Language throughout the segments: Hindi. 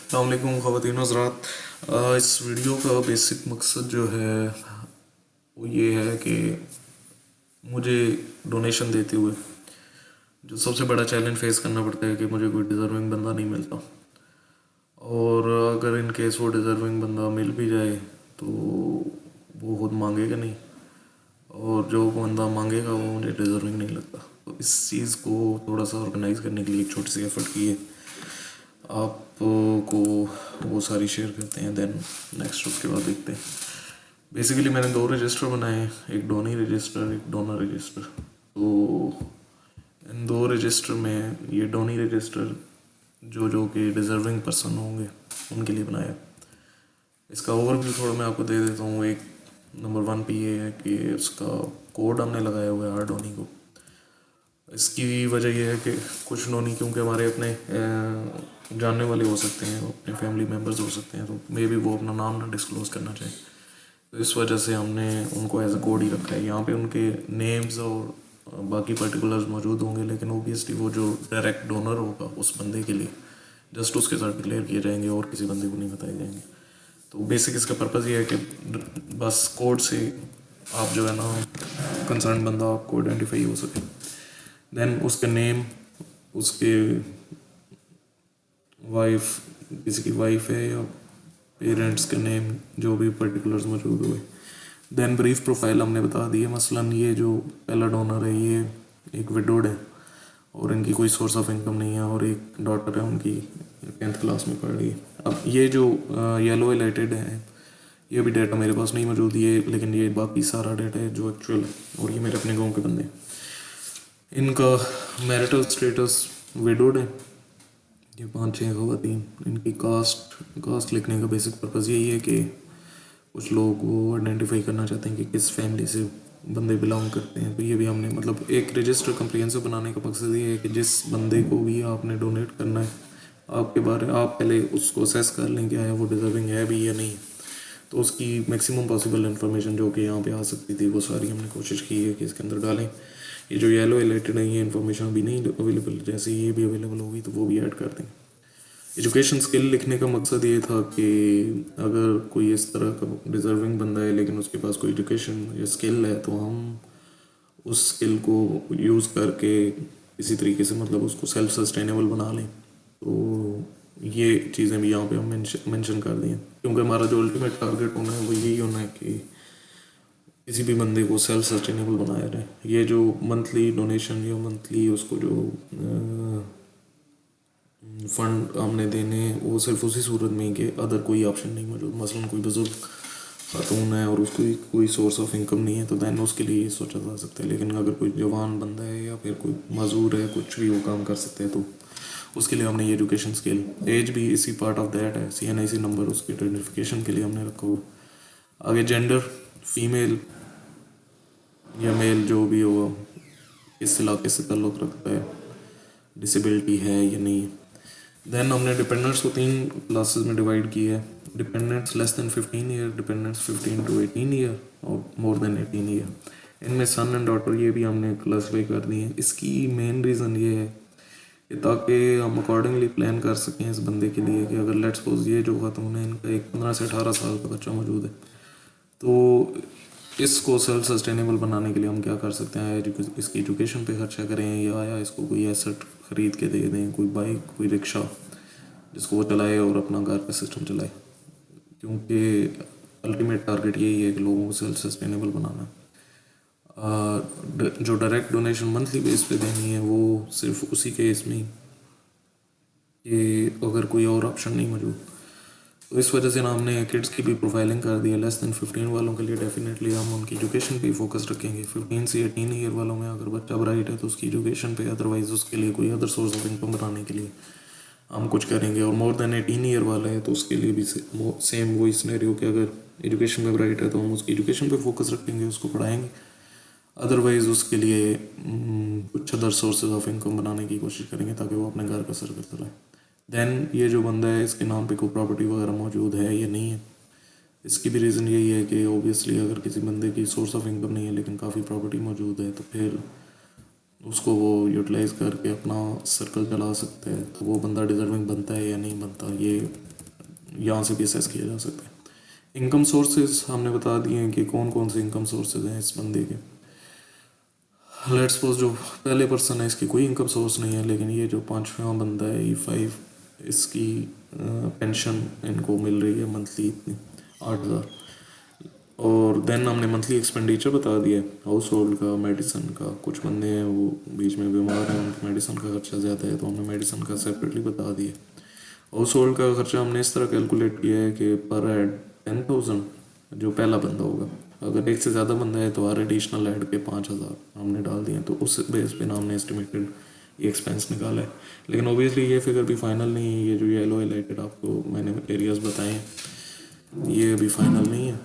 अस्सलामुअलैकुम ख़वातीन हज़रात। इस वीडियो का बेसिक मकसद जो है वो ये है कि मुझे डोनेशन देते हुए जो सबसे बड़ा चैलेंज फेस करना पड़ता है कि मुझे कोई डिज़र्विंग बंदा नहीं मिलता, और अगर इन केस वो डिज़र्विंग बंदा मिल भी जाए तो वो खुद मांगेगा नहीं, और जो बंदा मांगेगा वो मुझे डिज़र्विंग नहीं लगता। तो इस चीज़ को थोड़ा सा ऑर्गेनाइज़ करने के लिए एक छोटी सी एफर्ट की है, आपको वो सारी शेयर करते हैं। देन नेक्स्ट उसके बाद देखते हैं। बेसिकली मैंने 2 रजिस्टर बनाए हैं, एक डोनी रजिस्टर, एक डोनर रजिस्टर। तो इन 2 रजिस्टर में ये डोनी रजिस्टर जो कि डिज़र्विंग पर्सन होंगे उनके लिए बनाया। इसका ओवरव्यू थोड़ा मैं आपको दे देता हूँ। एक नंबर 1 पे ये है कि उसका कोड हमने लगाया हुआ है हर डोनी को। इसकी वजह यह है कि कुछ डोनी क्योंकि हमारे अपने जानने वाले हो सकते हैं, अपने फैमिली मेम्बर्स हो सकते हैं, तो मे बी वो अपना नाम ना डिस्क्लोज़ करना चाहें, तो इस वजह से हमने उनको एज अ कोड ही रखा है। यहाँ पे उनके नेम्स और बाकी पर्टिकुलर्स मौजूद होंगे, लेकिन ओबियसली वो जो डायरेक्ट डोनर होगा उस बंदे के लिए जस्ट उसके साथ डिक्लेयर किए जाएंगे और किसी बंदे को नहीं बताए जाएंगे। तो बेसिक इसका पर्पज़ ये है कि बस कोड से आप जो है ना कंसर्न बंदा आपको आइडेंटिफाई हो सके। देन उसके नेम, उसके वाइफ, किसी की वाइफ है या पेरेंट्स के नेम, जो भी पर्टिकुलर्स मौजूद हुए। देन ब्रीफ प्रोफाइल हमने बता दी है। मसलन ये जो पहला डोनर है ये एक विडोड है और इनकी कोई सोर्स ऑफ इनकम नहीं है, और एक डॉटर है उनकी 10th क्लास में पढ़ रही है। अब ये जो येलो हाइलाइटेड है ये भी डाटा मेरे पास नहीं मौजूद, ये लेकिन ये बाकी सारा डाटा है जो एक्चुअल है, और ये मेरे अपने गाँव के बंदे हैं। इनका मैरिटल स्टेटस विडोड है, ये 5-6 ख़वातीन। इनकी कास्ट लिखने का बेसिक पर्पज़ यही है कि कुछ लोग वो आइडेंटिफाई करना चाहते हैं कि किस फैमिली से बंदे बिलोंग करते हैं। तो ये भी हमने मतलब एक रजिस्टर कंप्रिहेंसिव बनाने का मकसद ये है कि जिस बंदे को भी आपने डोनेट करना है, आपके बारे आप पहले उसको असेस कर लें कि आया वो डिज़र्विंग है भी या नहीं। तो उसकी मैक्सिमम पॉसिबल इन्फॉर्मेशन जो कि यहाँ पे आ सकती थी वो सारी हमने कोशिश की है कि इसके अंदर डालें। ये जो येलो हाइलाइटेड है ये इन्फॉर्मेशन अभी नहीं अवेलेबल, जैसे ये भी अवेलेबल होगी तो वो भी ऐड कर दें। एजुकेशन स्किल लिखने का मकसद ये था कि अगर कोई इस तरह का डिज़र्विंग बंदा है लेकिन उसके पास कोई एजुकेशन या स्किल है तो हम उस स्किल को यूज़ करके किसी तरीके से मतलब उसको सेल्फ सस्टेनेबल बना लें। तो ये चीज़ें भी यहाँ पे हम मेंशन कर दी हैं, क्योंकि हमारा जो अल्टीमेट टारगेट होना है वो यही होना है कि किसी भी बंदे को सेल्फ सस्टेनेबल बनाया जाए। ये जो मंथली डोनेशन या मंथली उसको जो फंड हमने देने हैं वो सिर्फ उसी सूरत में कि अदर कोई ऑप्शन नहीं मौजूद। मसलन कोई बुजुर्ग खातून है और उसको कोई सोर्स ऑफ इनकम नहीं है तो दैन उसके लिए ये सोचा जा सकता है। लेकिन अगर कोई जवान बंदा है या फिर कोई मजदूर है, कुछ भी वो काम कर सकते हैं, तो उसके लिए हमने ये एजुकेशन स्किल, एज भी इसी पार्ट ऑफ दैट है। CNIC नंबर उसके आइडेंटिफिकेशन के लिए हमने रखा हुआ। आगे जेंडर, फीमेल या मेल जो भी हो, किस इलाके से ताल्लुक़ रखता है, डिसेबिलिटी है या नहीं है। देन हमने डिपेंडेंट्स को 3 क्लासेस में डिवाइड की है। Dependents less than 15 year, dependents 15 to 18 year और मोर देन 18 ईयर। इनमें सन एंड डॉटर ये भी हमने क्लासीफाई कर दी है। इसकी मेन रीज़न ये है कि ताकि हम अकॉर्डिंगली प्लान कर सकें इस बंदे के लिए कि अगर लेट्स सपोज ये जो खातून है इनका एक 15 से 18 साल का बच्चा मौजूद है, तो इसको सेल्फ सस्टेनेबल बनाने के लिए हम क्या कर सकते हैं। इसकी एजुकेशन पे खर्चा करें या इसको कोई एसेट ख़रीद के दे दें, कोई बाइक, कोई रिक्शा जिसको वो चलाए और अपना घर का सिस्टम चलाए, क्योंकि अल्टीमेट टारगेट यही है कि लोगों को सेल्फ सस्टेनेबल बनाना। जो डायरेक्ट डोनेशन मंथली बेस पे देनी है वो सिर्फ उसी केस में कि अगर कोई और ऑप्शन नहीं मौजूद। तो इस वजह से ना हमने किड्स की भी प्रोफाइलिंग कर दी है। लेस देन 15 वालों के लिए डेफिनेटली हम उनकी एजुकेशन पे फोकस रखेंगे। 15 से 18 ईयर वालों में अगर बच्चा ब्राइट है तो उसकी एजुकेशन पे, अदरवाइज उसके लिए कोई अदर सोर्स ऑफ इनकम बनाने के लिए हम कुछ करेंगे। और मोर देन 18 ईयर वाला है तो उसके लिए भी सेम वही सिनेरियो कि अगर एजुकेशन में ब्राइट है तो हम उसकी एजुकेशन पे फोकस रखेंगे, उसको पढ़ाएंगे। अदरवाइज़ उसके लिए कुछ अदर सोर्सेज ऑफ इनकम बनाने की कोशिश करेंगे ताकि वो अपने घर का सर्कल चलाए। देन ये जो बंदा है इसके नाम पे कोई प्रॉपर्टी वगैरह मौजूद है या नहीं है। इसकी भी रीज़न यही है कि ओबियसली अगर किसी बंदे की सोर्स ऑफ इनकम नहीं है लेकिन काफ़ी प्रॉपर्टी मौजूद है तो फिर उसको वो यूटिलाइज़ करके अपना सर्कल चला सकते हैं। तो वो बंदा डिज़र्विंग बनता है या नहीं बनता, ये यहाँ से भी असेस किया जा सकता है। इनकम सोर्सेज हमने बता दिए हैं कि कौन कौन से इनकम सोर्सेज हैं इस बंदे के। लेट्स सपोज जो पहले पर्सन है इसकी कोई इनकम सोर्स नहीं है, लेकिन ये जो पांचवा बंदा है E5, इसकी पेंशन इनको मिल रही है मंथली इतनी 8,000। और देन हमने मंथली एक्सपेंडिचर बता दिया हाउस होल्ड का, मेडिसिन का। कुछ बंदे हैं वो बीच में बीमार हैं, उनकी मेडिसिन का खर्चा ज़्यादा है तो हमने मेडिसिन का सेपरेटली बता दिया। हाउस होल्ड का खर्चा हमने इस तरह कैलकुलेट किया है कि पर हेड 10,000 जो पहला बंदा होगा, अगर एक से ज़्यादा बंदा है तो हर एडिशनल हेड पे 5,000 हमने डाल दिए। तो उस बेस पे हमने एस्टिमेटेड ये एक्सपेंस निकाला है। लेकिन ओबियसली ये फिगर भी फाइनल नहीं है। ये जो येलो हाइलाइटेड आपको मैंने एरियाज बताए हैं ये अभी फाइनल नहीं है,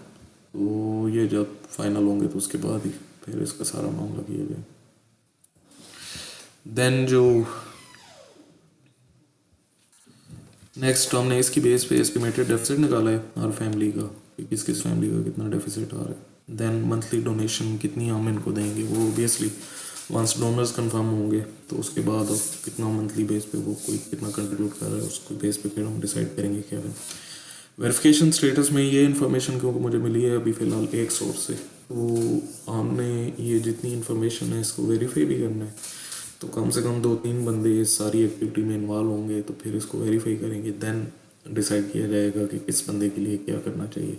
तो ये जब फाइनल होंगे तो उसके बाद ही फिर इसका सारा मामला किया जाए। देन जो नेक्स्ट हमने इसकी बेस पे एस्टिमेटेड डेफिसिट निकाला है हर फैमिली का कि किस किस फैमिली का कितना डेफिसिट आ रहा है। देन मंथली डोनेशन कितनी हम इनको देंगे, वो ओबियसली वंस डोनर्स कंफर्म होंगे तो उसके बाद अब कितना मंथली बेस पे वो कोई कितना कंट्रीब्यूट कर रहा है उसको बेस पे फिर हम डिसाइड करेंगे क्या है। वेरिफिकेशन स्टेटस में ये इन्फॉर्मेशन क्योंकि मुझे मिली है अभी फ़िलहाल एक सोर्स से, तो हमने ये जितनी इन्फॉर्मेशन है इसको वेरीफाई भी करना है। तो कम से कम 2-3 बंदे इस सारी एक्टिविटी में इन्वॉल्व होंगे तो फिर इसको वेरीफाई करेंगे, देन डिसाइड किया जाएगा कि किस बंदे के लिए क्या करना चाहिए।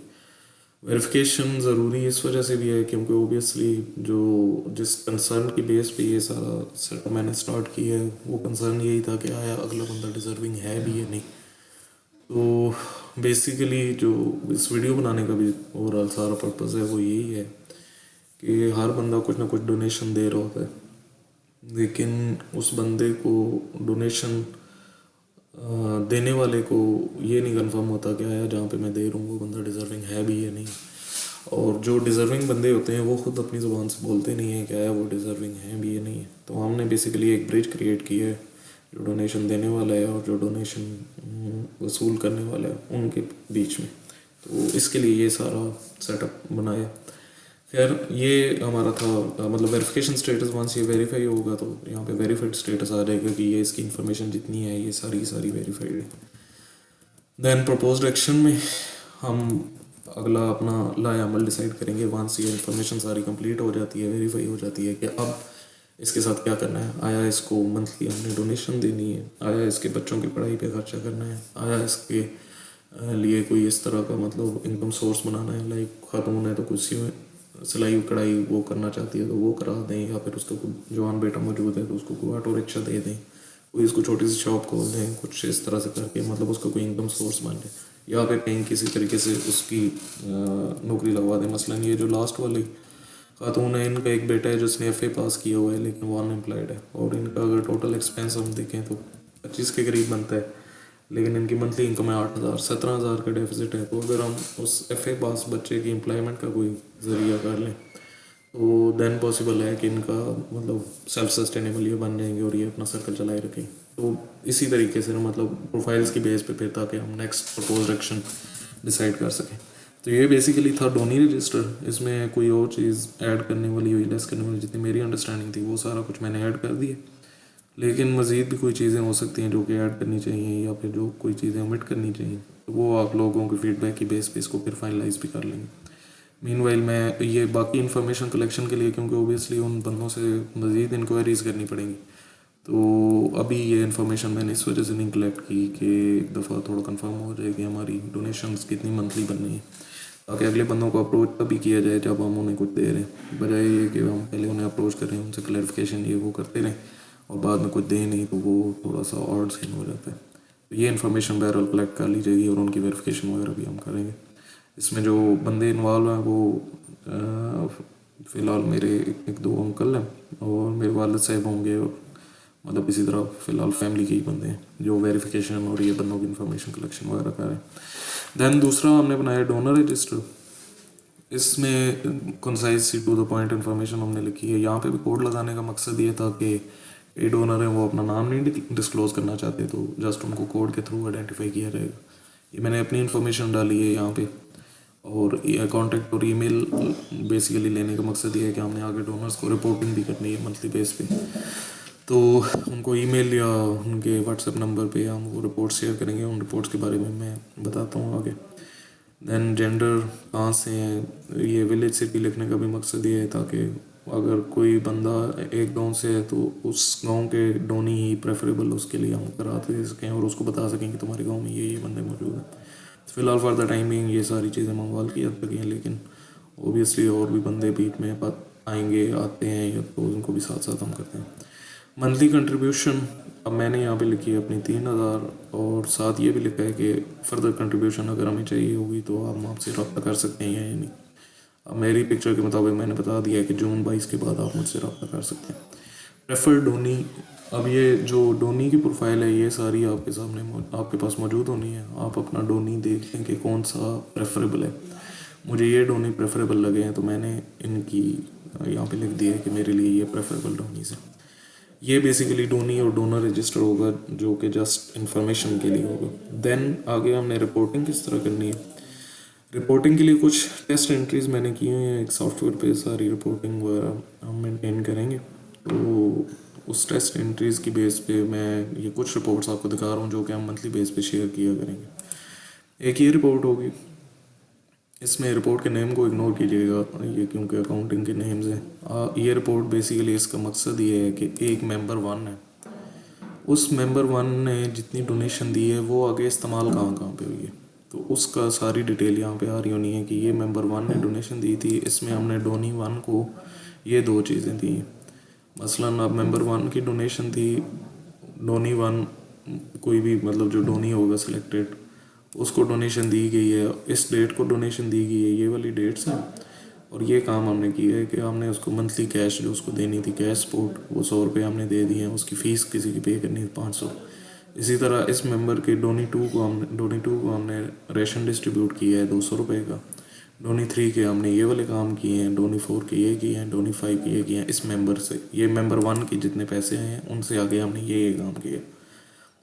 वेरिफिकेशन ज़रूरी इस वजह से भी है क्योंकि ओबियसली जो जिस कंसर्न की बेस पे ये सारा सेटअप मैंने स्टार्ट किया है वो कंसर्न यही था कि आया अगला बंदा डिज़र्विंग है भी या नहीं। तो बेसिकली जो इस वीडियो बनाने का भी ओवरऑल सारा पर्पज़ है वो यही है कि हर बंदा कुछ ना कुछ डोनेशन दे रहा होता है, लेकिन उस बंदे को डोनेशन देने वाले को ये नहीं कंफर्म होता कि आया जहाँ पे मैं दे रहा हूँ वो बंदा डिज़र्विंग है भी या नहीं। और जो डिज़र्विंग बंदे होते हैं वो खुद अपनी ज़ुबान से बोलते नहीं है कि आया वो डिज़र्विंग है भी या नहीं है। तो हमने बेसिकली एक ब्रिज क्रिएट की है जो डोनेशन देने वाला है और जो डोनेशन वसूल करने वाला है उनके बीच में। तो इसके लिए ये सारा सेटअप बनाया। खैर ये हमारा था मतलब वेरिफिकेशन स्टेटस वंस ये वेरीफाई होगा तो यहाँ पे वेरीफाइड स्टेटस आ जाएगा कि ये इसकी इन्फॉर्मेशन जितनी है ये सारी वेरीफाइड है। देन प्रपोज्ड एक्शन में हम अगला अपना लाए अमल डिसाइड करेंगे वंस ये इन्फॉर्मेशन सारी कंप्लीट हो जाती है, वेरीफाई हो जाती है कि अब इसके साथ क्या करना है। आया इसको मंथली हमने डोनेशन देनी है, आया इसके बच्चों की पढ़ाई पे खर्चा करना है, आया इसके लिए कोई इस तरह का मतलब इनकम सोर्स बनाना है, लाइक खातून है तो कुछ सिलाई कढ़ाई वो करना चाहती है तो वो करा दें, या फिर उसका कोई जवान बेटा मौजूद है तो उसको कोई ऑटो रिक्शा दे दें, कोई इसको छोटी सी शॉप खोल दें, कुछ इस तरह से करके मतलब उसका कोई इनकम सोर्स बन जाए, या फिर कहीं किसी तरीके से उसकी नौकरी लगवा दें। मसलन ये जो लास्ट वाली खातून है इनका एक बेटा है जिसने FA पास किया हुआ है लेकिन वो अनएम्प्लॉयड है और इनका अगर टोटल एक्सपेंस हम देखें तो 25 के करीब बनता है, लेकिन इनकी मंथली इनकम है 8,000, 17,000 का डेफिसिट है। तो अगर हम उस FA पास बच्चे की एम्प्लॉयमेंट का कोई ज़रिया कर लें तो देन पॉसिबल है कि इनका मतलब सेल्फ सस्टेनेबल ये बन जाएंगे और ये अपना सर्कल चलाए रखें। तो इसी तरीके से मतलब प्रोफाइल्स की बेस पे फिर ताकि हम नेक्स्ट प्रपोज एक्शन डिसाइड कर सकें। तो ये बेसिकली था डोनी रजिस्टर। इसमें कोई और चीज़ ऐड करने वाली हुई लेस करने वाली जितनी मेरी अंडरस्टैंडिंग थी वो सारा कुछ मैंने ऐड कर दिया, लेकिन मज़ीद भी कोई चीज़ें हो सकती हैं जो कि ऐड करनी चाहिए या फिर जो कोई चीज़ें ओमिट करनी चाहिए तो वो आप लोगों के फीडबैक की बेस पे इसको फिर फाइनलाइज भी कर लेंगे। मीनवाइल मैं ये बाकी इन्फॉर्मेशन कलेक्शन के लिए क्योंकि ओबियसली उन बंदों से मज़ीद इंक्वायरीज करनी पड़ेंगी, तो अभी ये इन्फॉर्मेशन मैंने इस वजह से नहीं कलेक्ट की कि एक दफ़ा थोड़ा कंफर्म हो जाए कि हमारी डोनेशंस कितनी मंथली बननी है, ताकि अगले बंदों को अप्रोच तभी किया जाए जब हम उन्हें कुछ दे रहे हैं, बजाय ये कि हम पहले उन्हें अप्रोच करें, उनसे क्लैरिफिकेशन ये वो करते रहें और बाद में कुछ दे नहीं तो वो थोड़ा सा ऑड सीन हो जाता है। तो ये इन्फॉर्मेशन बहरहाल कलेक्ट कर ली जाएगी और उनकी वेरिफिकेशन वगैरह भी हम करेंगे। इसमें जो बंदे इन्वॉल्व हैं वो फ़िलहाल मेरे एक दो अंकल हैं और मेरे वालिद साहब होंगे और मतलब इसी तरह फ़िलहाल फैमिली के ही बंदे हैं जो वेरिफिकेशन और ये बंदों की इन्फॉर्मेशन कलेक्शन वगैरह करें। दैन दूसरा हमने बनाया डोनर रजिस्टर। इसमें concise see to the point information हमने लिखी है। यहाँ पे भी कोड लगाने का मकसद ये था कि ये डोनर हैं वो अपना नाम नहीं डिस्क्लोज करना चाहते तो जस्ट उनको कोड के थ्रू आइडेंटिफाई किया जाएगा। ये मैंने अपनी इन्फॉर्मेशन डाली है यहाँ पे और कॉन्टैक्ट और ईमेल बेसिकली लेने का मकसद ये है कि हमने आगे डोनर्स को रिपोर्टिंग भी करनी है मंथली बेस पे। तो उनको ईमेल या उनके व्हाट्सएप नंबर पे हम वो रिपोर्ट शेयर करेंगे। उन रिपोर्ट्स के बारे में मैं बताता हूँ आगे। देन जेंडर कहाँ से हैं, ये विलेज सिटी लिखने का भी मकसद ये है ताकि अगर कोई बंदा एक गांव से है तो उस गांव के डोनी ही प्रेफरेबल उसके लिए हम करा दे सकें और उसको बता सकें कि तुम्हारे गांव में ये बंदे मौजूद हैं। फ़िलहाल फॉर द टाइमिंग ये सारी चीज़ें मंगवाल की हद तक हैं, लेकिन ओबियसली और भी बंदे बीच में आएंगे आते हैं या तो उनको भी साथ साथ हम करते हैं। मंथली कंट्रीब्यूशन अब मैंने यहाँ पे लिखी है अपनी 3,000 और साथ ये भी लिखा है कि फर्दर कंट्रीब्यूशन अगर हमें चाहिए होगी तो हम आपसे रब्ता कर सकते हैं या नहीं। अब मेरी पिक्चर के मुताबिक मैंने बता दिया है कि जून 22 के बाद आप मुझसे रब्ता कर सकते हैं। प्रेफर्ड डोनी, अब ये जो डोनी की प्रोफाइल है ये सारी आपके सामने आपके पास मौजूद होनी है। आप अपना डोनी देख लें कि कौन सा प्रेफरेबल है। मुझे ये डोनी प्रेफरेबल लगे हैं तो मैंने इनकी यहाँ पे लिख दिया है कि मेरे लिए ये प्रेफरेबल डोनीज है। ये बेसिकली डोनी और डोनर रजिस्टर होगा जो कि जस्ट इंफॉर्मेशन के लिए होगा। देन आगे हमने रिपोर्टिंग किस तरह करनी है। रिपोर्टिंग के लिए कुछ टेस्ट एंट्रीज मैंने की हुई हैं, एक सॉफ्टवेयर पे सारी रिपोर्टिंग वगैरह हम मेंटेन करेंगे। तो उस टेस्ट एंट्रीज की बेस पे मैं ये कुछ रिपोर्ट्स आपको दिखा रहा हूँ जो कि हम मंथली बेस पे शेयर किया करेंगे। एक ये रिपोर्ट होगी, इसमें रिपोर्ट के नेम को इग्नोर कीजिएगा ये क्योंकि अकाउंटिंग के नेम्स हैं। ये रिपोर्ट बेसिकली इसका मकसद ये है कि एक मेंबर वन है, उस मेंबर वन ने जितनी डोनेशन दी है वो आगे इस्तेमाल कहाँ कहाँ पे हुई है, तो उसका सारी डिटेल यहाँ पे आ रही होनी है कि ये मेंबर वन ने डोनेशन दी थी, इसमें हमने डोनी वन को ये 2 चीज़ें दी हैं। मसलन अब मेंबर वन की डोनेशन थी, डोनी वन कोई भी मतलब जो डोनी होगा सिलेक्टेड उसको डोनेशन दी गई है, इस डेट को डोनेशन दी गई है, ये वाली डेट्स हैं। और ये काम हमने किया है कि हमने उसको मंथली कैश जो उसको देनी थी कैश सपोर्ट वो 100 रुपये हमने दे दिए हैं, उसकी फ़ीस किसी की पे करनी थी 500। इसी तरह इस मेंबर के डोनी टू को हमने रेशन डिस्ट्रीब्यूट किया है 200 रुपये का। डोनी 3 के हमने ये वाले काम किए हैं, डोनी 4 के ये किए हैं, डोनी 5 के ये किए हैं। इस मेंबर से ये मेंबर 1 के जितने पैसे आए हैं उनसे आगे हमने ये काम किया।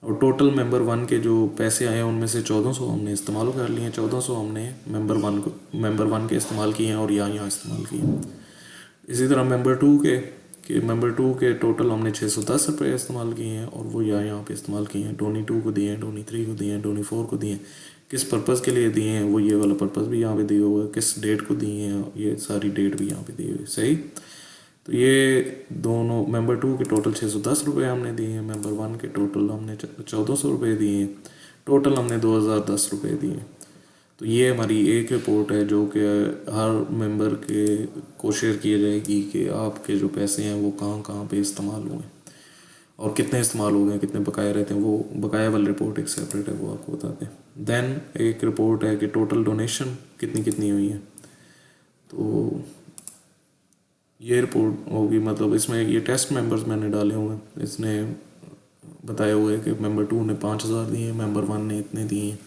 और टोटल मेंबर 1 के जो पैसे आए हैं उनमें से 1400 हमने इस्तेमाल कर लिए हैं। 1400 हमने मेंबर 1 के इस्तेमाल किए हैं और यहाँ इस्तेमाल किए हैं। इसी तरह मेंबर टू के टोटल हमने 610 रुपये इस्तेमाल किए हैं और वो यहाँ पे इस्तेमाल किए हैं। डोनी 2 को दिए हैं, डोनी 3 को दिए हैं, डोनी 4 को दिए हैं। किस पर्पज़ के लिए दिए हैं वो ये वाला पर्पज़ भी यहाँ पे दिया हुआ है, किस डेट को दिए हैं ये सारी डेट भी यहाँ पे दी हुई है। सही, तो ये दोनों मेंबर 2 के टोटल 610 रुपये हमने दिए हैं, मेंबर 1 के टोटल हमने 1400 रुपये दिए हैं, टोटल हमने 2010 रुपये दिए हैं। तो ये हमारी एक रिपोर्ट है जो कि हर मेंबर के को शेयर की जाएगी कि आपके जो पैसे हैं वो कहाँ कहाँ पे इस्तेमाल हुए और कितने इस्तेमाल हो गए, कितने बकाया रहते हैं। वो बकाया वाली रिपोर्ट एक सेपरेट है, वो आपको बताते हैं। देन एक रिपोर्ट है कि टोटल डोनेशन कितनी कितनी हुई है, तो ये रिपोर्ट होगी। मतलब इसमें ये टेस्ट मेंबर्स मैंने डाले हुए हैं, इसने बताया हुआ है कि मेंबर 2 ने 5000 दिए, मेंबर 1 ने इतने दिए हैं।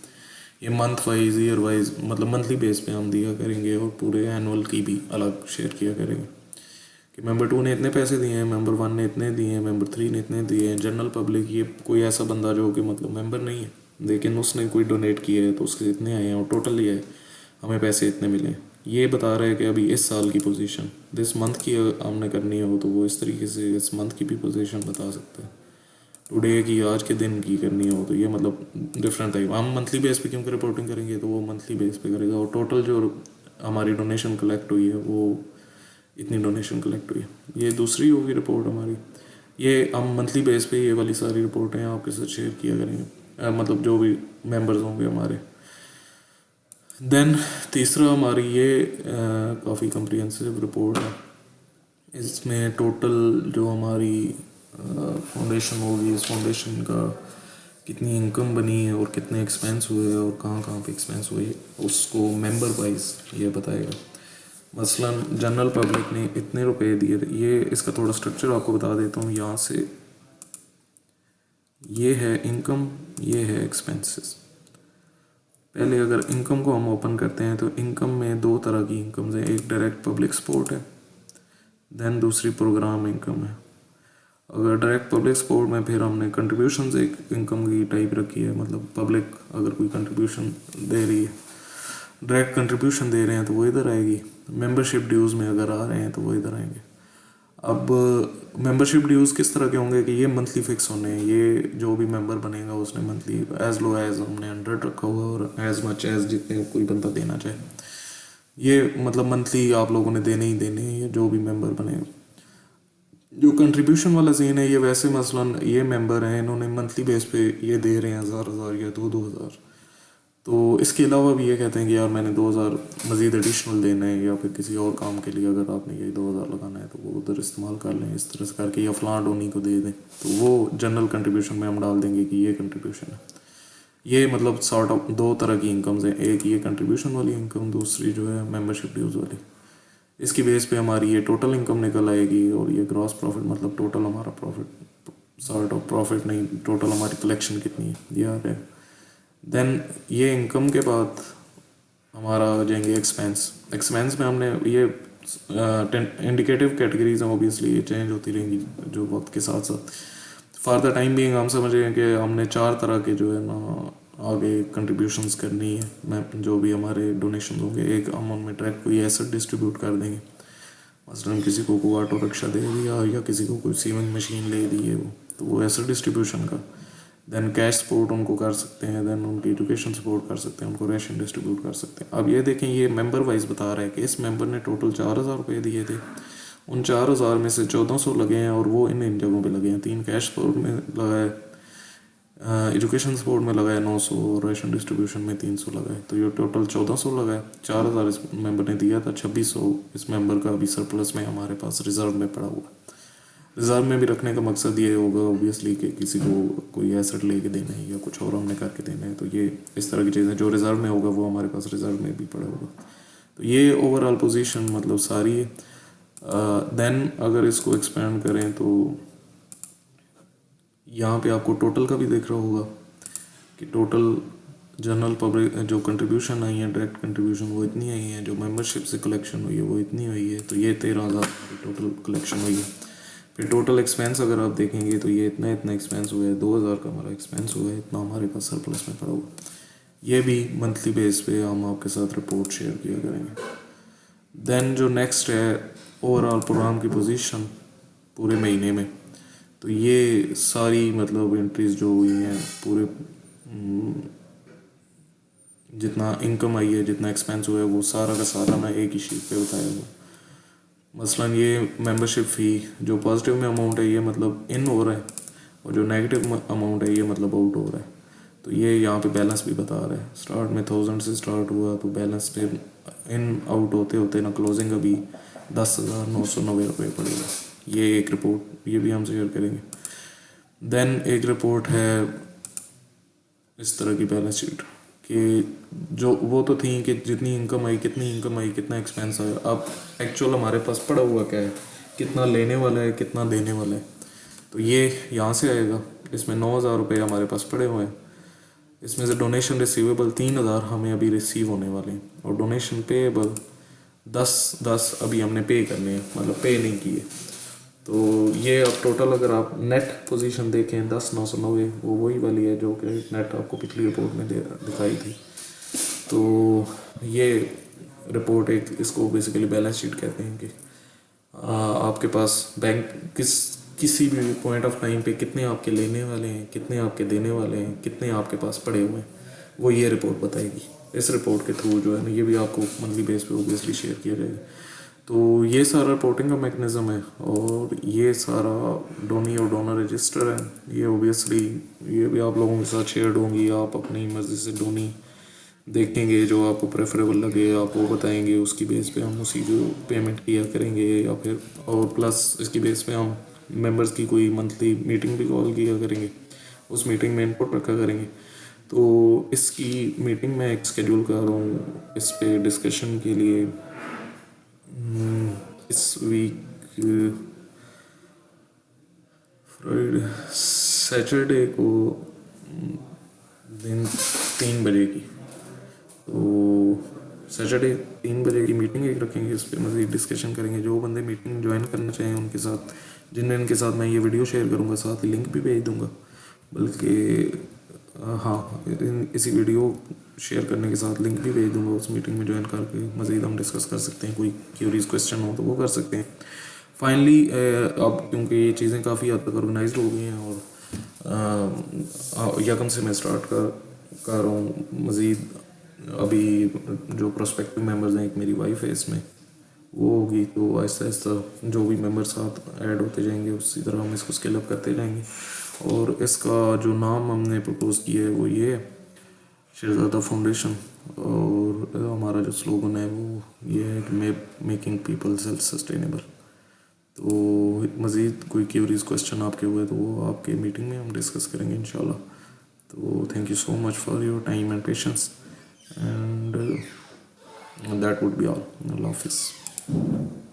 ये मंथ वाइज ईयर वाइज मतलब मंथली बेस पे हम दिया करेंगे और पूरे एनुअल की भी अलग शेयर किया करेंगे कि मेंबर 2 ने इतने पैसे दिए हैं, मेंबर 1 ने इतने दिए हैं, मेंबर 3 ने इतने दिए हैं। जनरल पब्लिक, ये कोई ऐसा बंदा जो कि मतलब मेंबर नहीं है लेकिन उसने कोई डोनेट किया है तो उसके इतने आए हैं और टोटल ये है हमें पैसे इतने मिले हैं। ये बता रहा है कि अभी इस साल की पोजीशन दिस मंथ की हमने करनी हो तो वो इस तरीके से इस मंथ की भी पोजीशन बता सकता है। टुडे की आज के दिन की करनी हो तो ये मतलब डिफरेंट है। हम मंथली बेस पे क्योंकि रिपोर्टिंग करेंगे तो वो मंथली बेस पे करेगा और टोटल जो हमारी डोनेशन कलेक्ट हुई है वो इतनी डोनेशन कलेक्ट हुई है। ये दूसरी होगी रिपोर्ट हमारी। ये हम मंथली बेस पे ये वाली सारी रिपोर्टें आपके साथ शेयर किया करेंगे, मतलब जो भी मेंबर्स होंगे हमारे। देन तीसरा हमारी ये काफ़ी कम्प्रिहेंसिव रिपोर्ट है। इसमें टोटल जो हमारी फाउंडेशन होगी, इस फाउंडेशन का कितनी इनकम बनी है और कितने एक्सपेंस हुए और कहाँ कहाँ पे एक्सपेंस हुए उसको मेंबर वाइज ये बताएगा। मसलन जनरल पब्लिक ने इतने रुपए दिए थे। ये इसका थोड़ा स्ट्रक्चर आपको बता देता हूँ। यहाँ से ये है इनकम, ये है एक्सपेंसेस। पहले अगर इनकम को हम ओपन करते हैं तो इनकम में 2 तरह की इनकम्स हैं, एक डायरेक्ट पब्लिक सपोर्ट है, देन दूसरी प्रोग्राम इनकम है। अगर डायरेक्ट पब्लिक सपोर्ट में फिर हमने कंट्रीब्यूशन से एक इनकम की टाइप रखी है, मतलब पब्लिक अगर कोई कंट्रीब्यूशन दे रही है, डायरेक्ट कंट्रीब्यूशन दे रहे हैं तो वो इधर आएगी। मेंबरशिप ड्यूज़ में अगर आ रहे हैं तो वो इधर आएंगे। अब मेंबरशिप ड्यूज़ किस तरह के होंगे कि ये मंथली फिक्स होने हैं, ये जो भी मेंबर बनेगा उसने मंथली एज लो एज हमने 100 रखा हुआ और एज मच एज जितने कोई बंदा देना चाहे, ये मतलब मंथली आप लोगों ने देने ही देने हैं, ये जो भी मेंबर बनेगा। जो कंट्रीब्यूशन वाला सीन है ये वैसे मसलन ये मेंबर हैं, इन्होंने मंथली बेस पे ये दे रहे हैं 1000 या 2000, तो इसके अलावा भी ये कहते हैं कि यार मैंने 2000 मज़ीद एडिशनल देना है, या फिर किसी और काम के लिए अगर आपने ये 2000 लगाना है तो वो उधर इस्तेमाल कर लें इस तरह से करके, या फलां डोनी को दे दें, तो वो जनरल कंट्रीब्यूशन में हम डाल देंगे कि ये कंट्रीब्यूशन है। ये मतलब सॉर्ट ऑफ दो तरह की इनकम्स हैं, एक ये कंट्रीब्यूशन वाली इनकम, दूसरी जो है मेंबरशिप ड्यूज़ वाली। इसकी बेस पे हमारी ये टोटल इनकम निकल आएगी, और ये ग्रॉस प्रॉफिट मतलब टोटल हमारा प्रॉफिट, सॉर्ट ऑफ प्रॉफिट नहीं, टोटल हमारी कलेक्शन कितनी है ये आ रहा है। देन ये इनकम के बाद हमारा आ जाएंगे एक्सपेंस। एक्सपेंस में हमने ये इंडिकेटिव कैटेगरीज हैं, ऑब्वियसली ये चेंज होती रहेंगी जो वक्त के साथ साथ। फॉर द टाइम बीइंग हम समझ रहे हैं कि हमने 4 तरह के जो है ना आगे कंट्रीब्यूशंस करनी है, मैं जो भी हमारे डोनेशन होंगे, एक हम उनमें डायरेक्ट कोई एसेट डिस्ट्रीब्यूट कर देंगे, मसलन किसी को कोई ऑटो रिक्शा दे दिया या किसी को कोई सीविंग मशीन ले दी है वो, तो वो एसेट डिस्ट्रीब्यूशन का। देन कैश सपोर्ट उनको कर सकते हैं, देन उनकी एजुकेशन सपोर्ट कर सकते हैं, उनको रेशन डिस्ट्रीब्यूट कर सकते हैं। अब ये देखें ये मेंबर वाइज बता रहा है कि इस मेंबर ने टोटल 4000 रुपये दिए थे, उन 4000 में से 1400 लगे हैं और वो इन जगहों पे लगे हैं। 3 कैश सपोर्ट में लगाए, एजुकेशन सपोर्ट में लगाए 900 और रेशन डिस्ट्रीब्यूशन में 300 लगाए, तो ये टोटल 1400 लगाए। 4000 इस मेंबर ने दिया था, 2600 इस मेंबर का अभी सरप्लस में हमारे पास रिजर्व में पड़ा हुआ। रिजर्व में भी रखने का मकसद ये होगा ऑब्वियसली कि किसी को कोई एसेट लेके देना है या कुछ और हमने करके देना है, तो ये इस तरह की चीज़ें जो रिजर्व में होगा वो हमारे पास रिजर्व में भी पड़ा होगा। तो ये ओवरऑल पोजीशन मतलब सारी है। देन अगर इसको एक्सपेंड करें तो यहाँ पे आपको टोटल का भी देख रहा होगा कि टोटल जनरल पब्लिक जो कंट्रीब्यूशन आई है, डायरेक्ट कंट्रीब्यूशन वो इतनी आई है, जो मेंबरशिप से कलेक्शन हुई है वो इतनी हुई है, तो ये 13,000 टोटल कलेक्शन हुई है। फिर टोटल एक्सपेंस अगर आप देखेंगे तो ये इतना एक्सपेंस हुआ है, 2000 का हमारा एक्सपेंस हुआ है, इतना हमारे पास सरप्लस में पड़ा हुआ। ये भी मंथली बेस पे हम आपके साथ रिपोर्ट शेयर किया करेंगे। देन जो नेक्स्ट है ओवरऑल प्रोग्राम की पोजीशन पूरे महीने में, तो ये सारी मतलब एंट्रीज जो हुई हैं पूरे जितना इनकम आई है जितना एक्सपेंस हुआ है वो सारा का सारा मैं एक ही शीट पे बताया हुआ। मसलन ये मेंबरशिप फ़ी जो पॉजिटिव में अमाउंट है ये मतलब इन हो रहा है, और जो नेगेटिव अमाउंट है ये मतलब आउट हो रहा है। तो ये यहाँ पे बैलेंस भी बता रहा है। स्टार्ट में 1000 से स्टार्ट हुआ तो बैलेंस पे इन आउट होते होते ना क्लोजिंग अभी 10,990 रुपये पड़ेगा। ये एक रिपोर्ट ये भी हम शेयर करेंगे। देन एक रिपोर्ट है इस तरह की बैलेंस शीट कि जो वो तो थी कि जितनी इनकम आई कितनी इनकम आई कितना एक्सपेंस आया, अब एक्चुअल हमारे पास पड़ा हुआ क्या है, कितना लेने वाला है कितना देने वाला है, तो ये यहाँ से आएगा। इसमें 9,000 रुपये हमारे पास पड़े हुए हैं, इसमें से डोनेशन रिसीवेबल 3,000 हमें अभी रिसीव होने वाले हैं, और डोनेशन पेएबल 10 अभी हमने पे करने हैं, मतलब पे नहीं किए। तो ये अब टोटल अगर आप नेट पोजीशन देखें 10,990 वो वही वाली है जो कि नेट आपको पिछली रिपोर्ट में दिखाई थी। तो ये रिपोर्ट एक इसको बेसिकली बैलेंस शीट कहते हैं कि आपके पास बैंक किसी भी पॉइंट ऑफ टाइम पे कितने आपके लेने वाले हैं, कितने आपके देने वाले हैं, कितने आपके पास पड़े हुए हैं, वो ये रिपोर्ट बताएगी। इस रिपोर्ट के थ्रू जो है ना ये भी आपको मंथली बेस पे ओबियसली शेयर किया जाएगा। तो ये सारा रिपोर्टिंग का मैकेनिज़्म है, और ये सारा डोनी और डोनर रजिस्टर है। ये ओबियसली ये भी आप लोगों के साथ शेयर होंगी, आप अपनी मर्ज़ी से डोनी देखेंगे जो आपको प्रेफरेबल लगे आप वो बताएंगे, उसकी बेस पे हम उसी को पेमेंट किया करेंगे, या फिर और प्लस इसकी बेस पे हम मेंबर्स की कोई मंथली मीटिंग भी कॉल किया करेंगे, उस मीटिंग में इनपुट रखा करेंगे। तो इसकी मीटिंग मैं एक शेड्यूल कर रहा हूँ इस पे डिस्कशन के लिए इस वीक फ्राइडे सैटरडे को दिन 3 बजे की, तो सैटरडे 3 बजे की मीटिंग एक रखेंगे, इस पर मज़ीद डिस्कशन करेंगे। जो बंदे मीटिंग ज्वाइन करना चाहें उनके साथ जिनके साथ मैं ये वीडियो शेयर करूँगा साथ ही लिंक भी भेज दूँगा, बल्कि हाँ इसी वीडियो शेयर करने के साथ लिंक भी भेज दूँगा। उस मीटिंग में ज्वाइन करके मज़ीद हम डिस्कस कर सकते हैं, कोई क्यूरीज क्वेश्चन हो तो वो कर सकते हैं। फाइनली अब क्योंकि ये चीज़ें काफ़ी हद तक ऑर्गेनाइज हो गई हैं और यकम से मैं स्टार्ट कर रहा हूँ मज़ीद। अभी जो प्रोस्पेक्टिव मेंबर्स हैं, एक मेरी वाइफ है इसमें, वो होगी, तो आहिस्ता आहिस्ता जो भी मेंबर साथ ऐड होते जाएंगे उसी तरह हम इसको स्केल अप करते जाएंगे। और इसका जो नाम हमने प्रपोज किया है वो ये है, शहजादा फाउंडेशन। और हमारा जो स्लोगन है वो ये है कि मेकिंग पीपल सेल्फ सस्टेनेबल। तो मज़ीद कोई क्यूरीज क्वेश्चन आपके हुए तो वो आपके मीटिंग में हम डिस्कस करेंगे इंशाल्लाह। तो thank you so much for your time and patience and that would be all. अल्लाह हाफिज़।